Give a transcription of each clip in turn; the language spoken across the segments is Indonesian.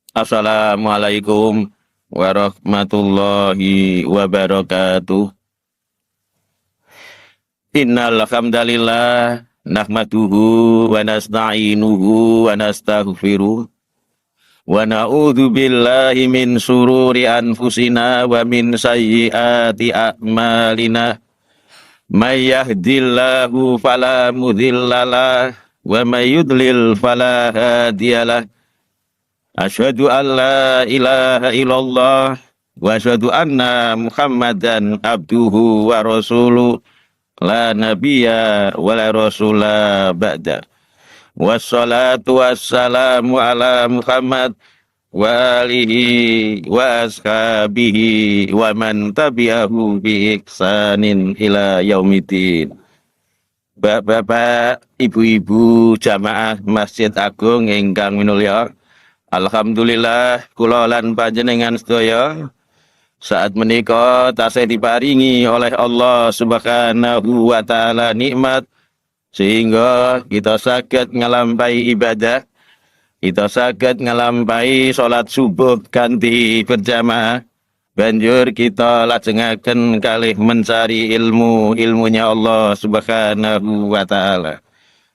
Assalamualaikum warahmatullahi wabarakatuh. Innal hamdalillah nahmaduhu wa nasta'inuhu wa nastaghfiruh wa na'udzu billahi min sururi anfusina wa min sayyiati a'malina. May yahdihillahu fala mudhillalah wa may yudlil fala hadiyalah. Asyhadu an la ilaha illallah wa asyhadu anna Muhammadan abduhu wa rasuluh la nabiyya wa la rasula ba'da. Wassalatu wassalamu ala Muhammad wa alihi wa ashabihi wa man tabi'ahu bi ihsanin ila yaumiddin. Bapak, ibu-ibu jamaah Masjid Agung ingkang minulya, alhamdulillah kula lan panjenengan sedaya saat menika tasih diparingi oleh Allah Subhanahu wa taala nikmat sehingga kita saged nglampahi ibadah, kita saged nglampahi salat subuh kanthi berjamaah, banjur kita lajengaken kalih mencari ilmunya Allah Subhanahu wa taala.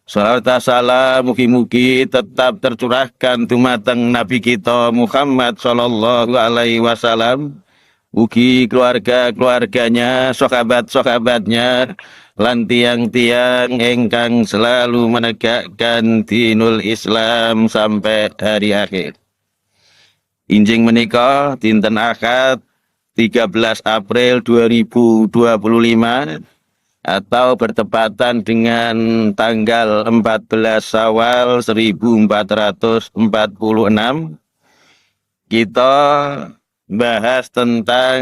Salawat salam mugi-mugi tetap tercurahkan dumateng Nabi kita Muhammad sallallahu alaihi wasallam, mugi keluarga-keluarganya, sahabat-sahabatnya, lan tiang-tiang ingkang selalu menegakkan dinul Islam sampai hari akhir. Injing menika dinten Ahad 13 April 2025 atau bertepatan dengan tanggal 14 Syawal 1446, kita bahas tentang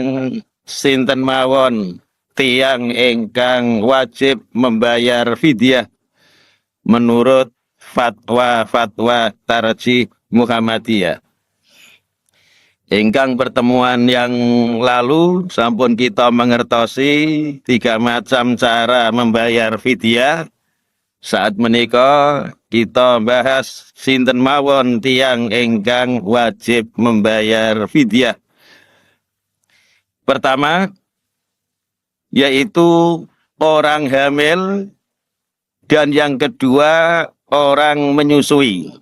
sinten mawon tiang ingkang wajib membayar fidyah menurut fatwa Tarjih Muhammadiyah. Ingkang pertemuan yang lalu sampun kita mengertosi 3 macam cara membayar fidyah. Saat menika kita bahas sinten mawon tiang ingkang wajib membayar fidyah. Pertama yaitu orang hamil, dan yang kedua orang menyusui.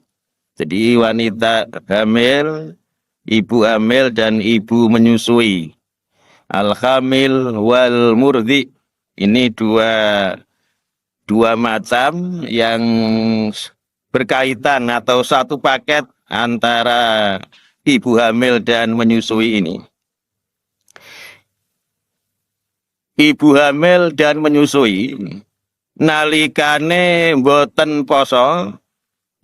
Jadi wanita hamil, ibu hamil dan ibu menyusui. Al-hamil wal murdi. Ini dua macam yang berkaitan atau satu paket antara ibu hamil dan menyusui ini. Ibu hamil dan menyusui nalikane mboten poso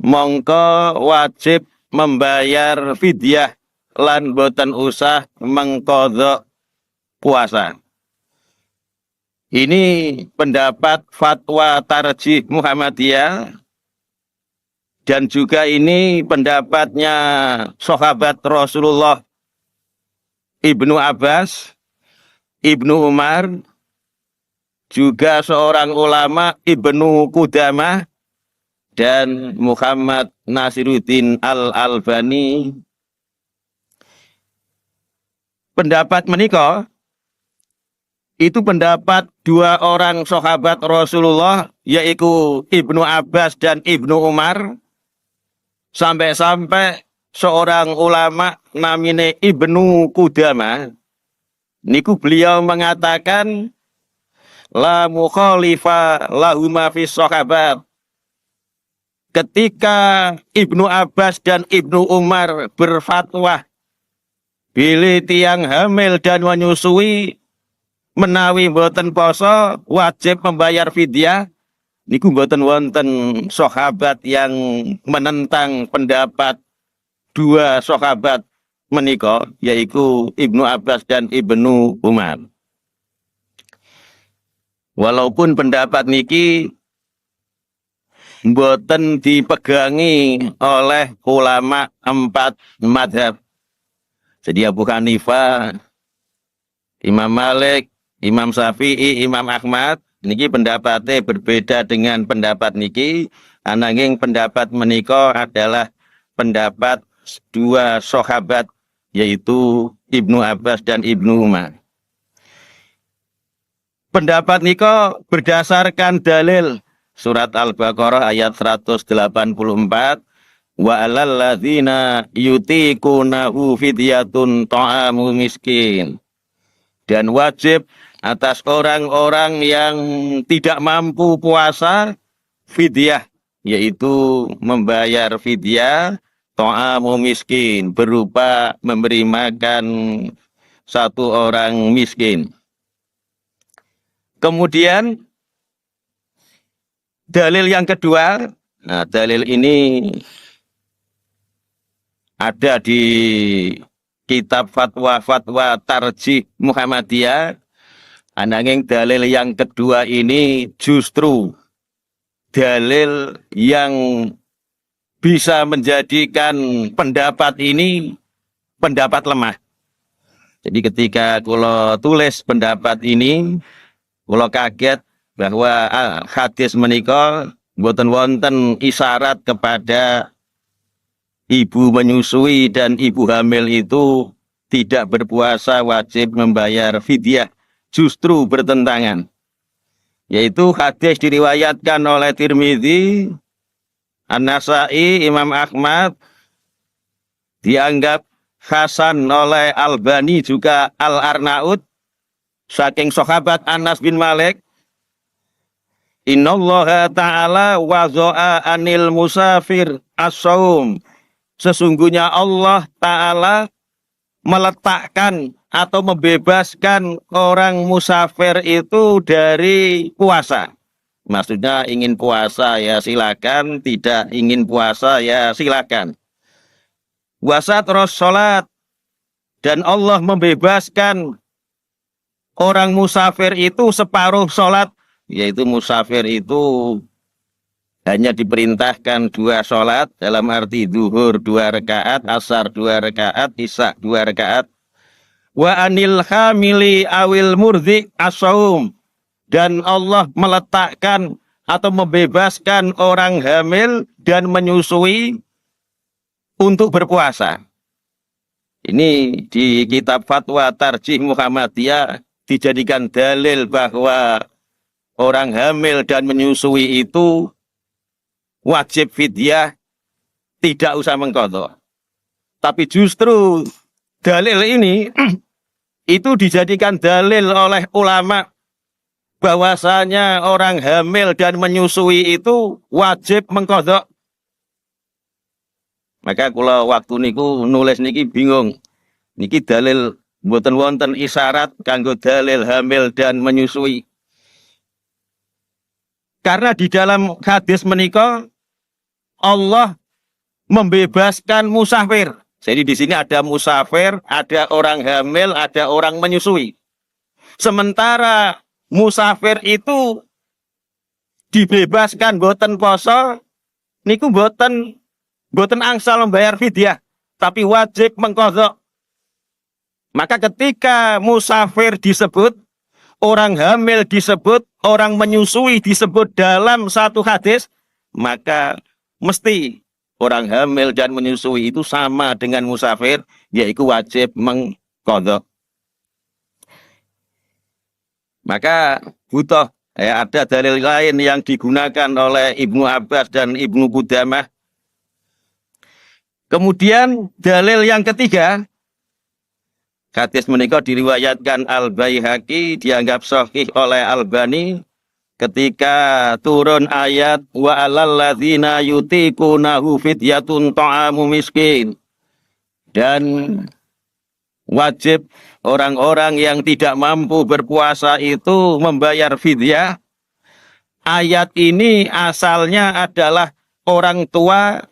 mongko wajib membayar fidyah lan boten usah mengkodok puasa. Ini pendapat fatwa Tarjih Muhammadiyah, dan juga ini pendapatnya sahabat Rasulullah Ibnu Abbas, Ibnu Umar, juga seorang ulama Ibnu Qudamah, dan Muhammad Nasiruddin Al-Albani. Pendapat menika itu pendapat 2 orang sahabat Rasulullah, yaitu Ibnu Abbas dan Ibnu Umar, sampai-sampai seorang ulama namine Ibnu Qudamah niku beliau mengatakan la mukhalifa lahuma fis sahabat. Ketika Ibnu Abbas dan Ibnu Umar berfatwa bilih tiang hamil dan menyusui menawi mboten poso wajib membayar fidyah, niku mboten wonten sahabat yang menentang pendapat 2 sahabat menika, yaitu Ibnu Abbas dan Ibnu Umar. Walaupun pendapat niki mboten dipegangi oleh ulama 4 madhab. Jadi Abu Hanifah, Imam Malik, Imam Syafi'i, Imam Ahmad, niki pendapatnya berbeda dengan pendapat niki, ananging pendapat menika adalah pendapat dua sahabat, yaitu Ibnu Abbas dan Ibnu Umar. Pendapat niko berdasarkan dalil surat Al-Baqarah ayat 184, wa alal ladzina yutiqunahu fidyatun ta'amu miskin. Dan wajib atas orang-orang yang tidak mampu puasa fidyah, yaitu membayar fidyah ta'amu miskin, berupa memberi makan satu orang miskin. Kemudian dalil yang kedua, nah dalil ini ada di kitab fatwa Tarjih Muhammadiyah. Ananging dalil yang kedua ini justru dalil yang bisa menjadikan pendapat ini pendapat lemah. Jadi ketika kula tulis pendapat ini, kula kaget bahwa hadis menika boten wonten isyarat kepada ibu menyusui dan ibu hamil itu tidak berpuasa wajib membayar fidyah. Justru bertentangan. Yaitu hadis diriwayatkan oleh Tirmidzi, An-Nasai, Imam Ahmad, dianggap hasan oleh Albani juga Al-Arnaud, saking sahabat Anas bin Malik. Innallaha ta'ala wazo'a anil musafir as-saum. Sesungguhnya Allah Ta'ala meletakkan atau membebaskan orang musafir itu dari puasa. Maksudnya ingin puasa ya silakan, tidak ingin puasa ya silakan. Puasa terus sholat. Dan Allah membebaskan orang musafir itu separuh sholat. Yaitu musafir itu hanya diperintahkan 2 sholat, dalam arti zuhur 2 rakaat, asar 2 rakaat, isya 2 rakaat. Wa anil hamili awil murdhi as-saum. Dan Allah meletakkan atau membebaskan orang hamil dan menyusui untuk berpuasa. Ini di kitab fatwa Tarjih Muhammadiyah dijadikan dalil bahwa orang hamil dan menyusui itu wajib fidyah, tidak usah mengqadha. Tapi justru dalil ini itu dijadikan dalil oleh ulama bahwasanya orang hamil dan menyusui itu wajib mengqadha. Maka kula waktu niku nulis niki bingung. Niki dalil mboten wonten isyarat kanggo dalil hamil dan menyusui. Karena di dalam hadis menika Allah membebaskan musafir. Jadi di sini ada musafir, ada orang hamil, ada orang menyusui. Sementara musafir itu dibebaskan boten poso, niku boten angsal membayar fidyah, tapi wajib mengqadha. Maka ketika musafir disebut, orang hamil disebut, orang menyusui disebut dalam satu hadis, maka mesti orang hamil dan menyusui itu sama dengan musafir, yaitu wajib mengqadha. Maka butuh ada dalil lain yang digunakan oleh Ibnu Abbas dan Ibnu Qudamah. Kemudian dalil yang ketiga, hadis menika diriwayatkan Al-Baihaqi, dianggap sahih oleh Albani. Ketika turun ayat wa alal ladzina yutiqunahu fidyatun ta'amu miskin, dan wajib orang-orang yang tidak mampu berpuasa itu membayar fidyah. Ayat ini asalnya adalah orang tua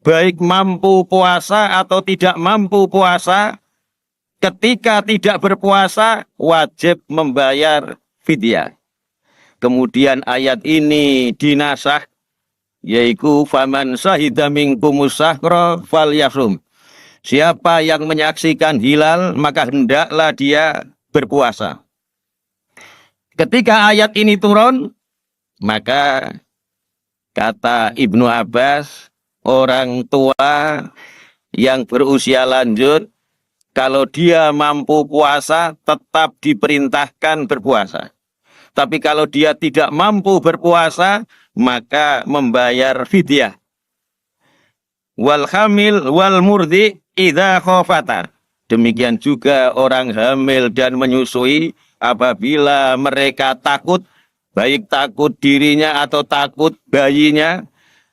baik mampu puasa atau tidak mampu puasa, ketika tidak berpuasa wajib membayar fidyah. Kemudian ayat ini dinasakh, yaitu faman syahida minkumus syahra falyasum. Siapa yang menyaksikan hilal maka hendaklah dia berpuasa. Ketika ayat ini turun, maka kata Ibnu Abbas, orang tua yang berusia lanjut, kalau dia mampu puasa, tetap diperintahkan berpuasa. Tapi kalau dia tidak mampu berpuasa, maka membayar fidyah. Wal hamil wal murdi idza khafata. Demikian juga orang hamil dan menyusui apabila mereka takut, baik takut dirinya atau takut bayinya,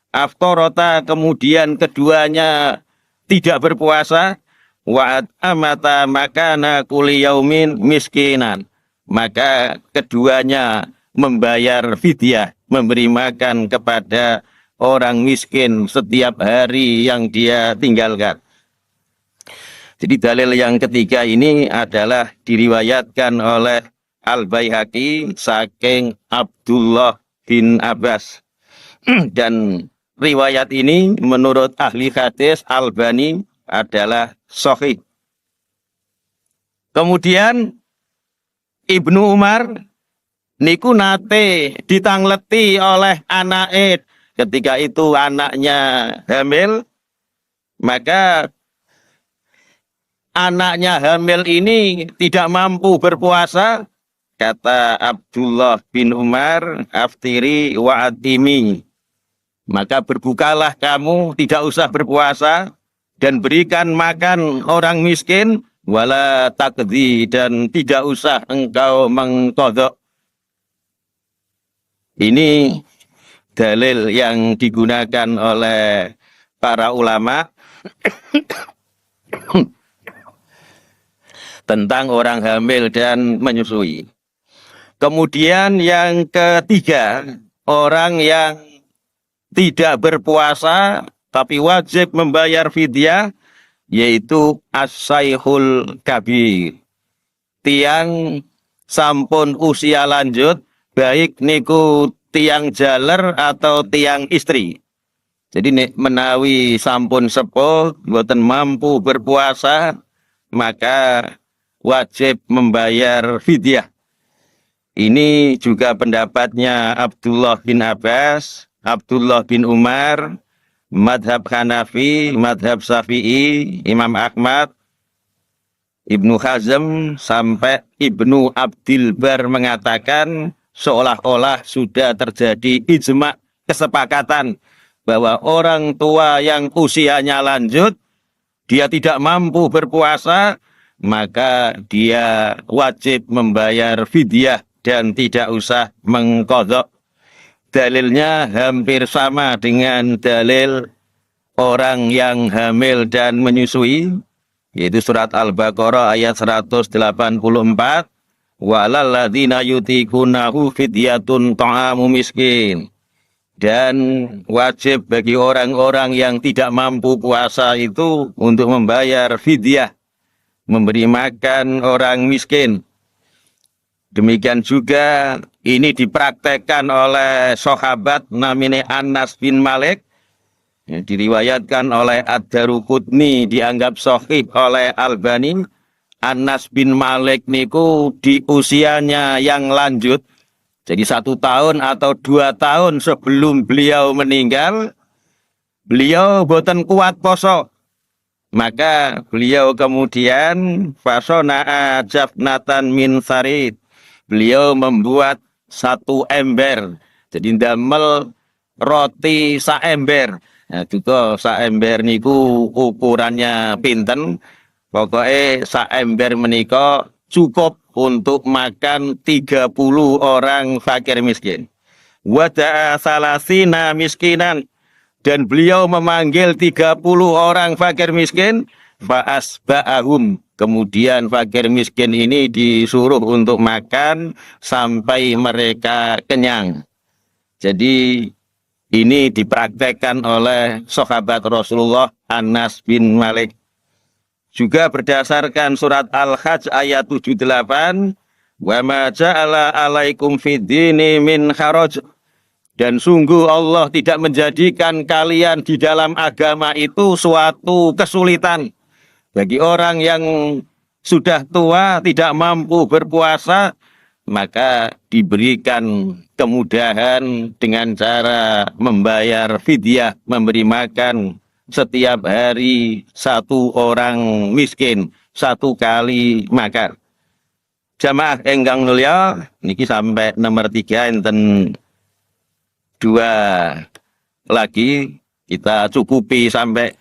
aftorota kemudian keduanya tidak berpuasa, wa'at amata makana kuli yaumin miskinan. Maka keduanya membayar fidyah, memberi makan kepada orang miskin setiap hari yang dia tinggalkan. Jadi dalil yang ketiga ini adalah diriwayatkan oleh Al-Baihaqi saking Abdullah bin Abbas. Dan riwayat ini menurut ahli hadis Albani adalah sahih. Kemudian Ibnu Umar niku nate ditangleti oleh anake, ketika itu anaknya hamil, maka anaknya hamil ini tidak mampu berpuasa. Kata Abdullah bin Umar, aftiri wa atimi. Maka berbukalah kamu, tidak usah berpuasa, dan berikan makan orang miskin, wala takdi, dan tidak usah engkau mengqadha. Ini dalil yang digunakan oleh para ulama tentang orang hamil dan menyusui. Kemudian yang ketiga, orang yang tidak berpuasa tapi wajib membayar fidyah, yaitu as-saikhul kabir. Tiang sampun usia lanjut, baik niku tiang jaler atau tiang istri. Jadi menawi sampun sepuh, boten mampu berpuasa, maka wajib membayar fidyah. Ini juga pendapatnya Abdullah bin Abbas, Abdullah bin Umar, madhab Hanafi, madhab Syafi'i, Imam Ahmad, Ibnu Hazm, sampai Ibnu Abdil Bar mengatakan seolah-olah sudah terjadi ijma' kesepakatan bahwa orang tua yang usianya lanjut, dia tidak mampu berpuasa, maka dia wajib membayar fidyah dan tidak usah mengqadha. Dalilnya hampir sama dengan dalil orang yang hamil dan menyusui, yaitu surat Al-Baqarah ayat 184, wa 'alal ladzina yutiqunahu fidyatun ta'amu miskin. Dan wajib bagi orang-orang yang tidak mampu puasa itu untuk membayar fidyah, memberi makan orang miskin. Demikian juga ini dipraktekkan oleh sahabat namanya Anas bin Malik, diriwayatkan oleh Ad-Daruqutni, dianggap sahih oleh Albani. Anas bin Malik niku di usianya yang lanjut, jadi 1 tahun atau 2 tahun sebelum beliau meninggal, beliau boten kuat poso. Maka beliau kemudian fasona'a jafnatan min sarid. Beliau membuat 1 ember. Jadi ndamel roti saember. Nah, juga saember niku ukurannya pinten. Pokoknya saember menika cukup untuk makan 30 orang fakir miskin. Wada'a salasina miskinan. Dan beliau memanggil 30 orang fakir miskin. Fa'asba'ahum. Kemudian fakir miskin ini disuruh untuk makan sampai mereka kenyang. Jadi ini dipraktekkan oleh sahabat Rasulullah Anas bin Malik. Juga berdasarkan surat Al-Hajj ayat 78, wa ma ja'ala alaikum fiddini min haraj. Dan sungguh Allah tidak menjadikan kalian di dalam agama itu suatu kesulitan. Bagi orang yang sudah tua tidak mampu berpuasa, maka diberikan kemudahan dengan cara membayar fidyah, memberi makan setiap hari satu orang miskin satu kali makan. Jamaah enggang mulya niki sampai nomor 3 enten 2 lagi kita cukupi sampai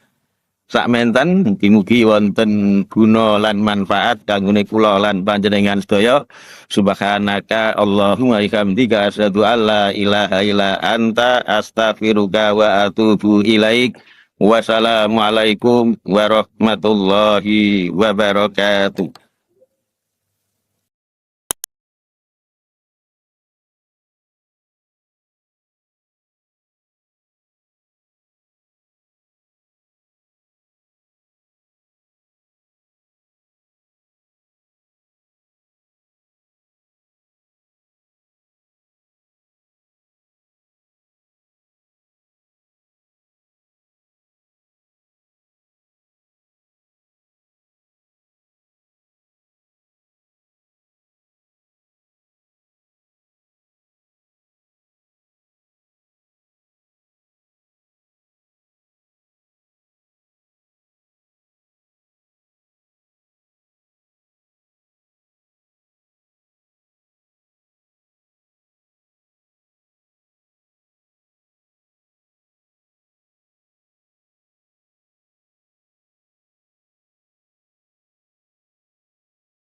sakmenten. Mugi-mugi wonten guna lan manfaat kanggone kula lan panjenengan sedaya. Subhanaka Allahumma bihamdika asyhadu alla ilaha illa anta astaghfiruka wa atubu ilaik. Wassalamualaikum warahmatullahi wabarakatuh.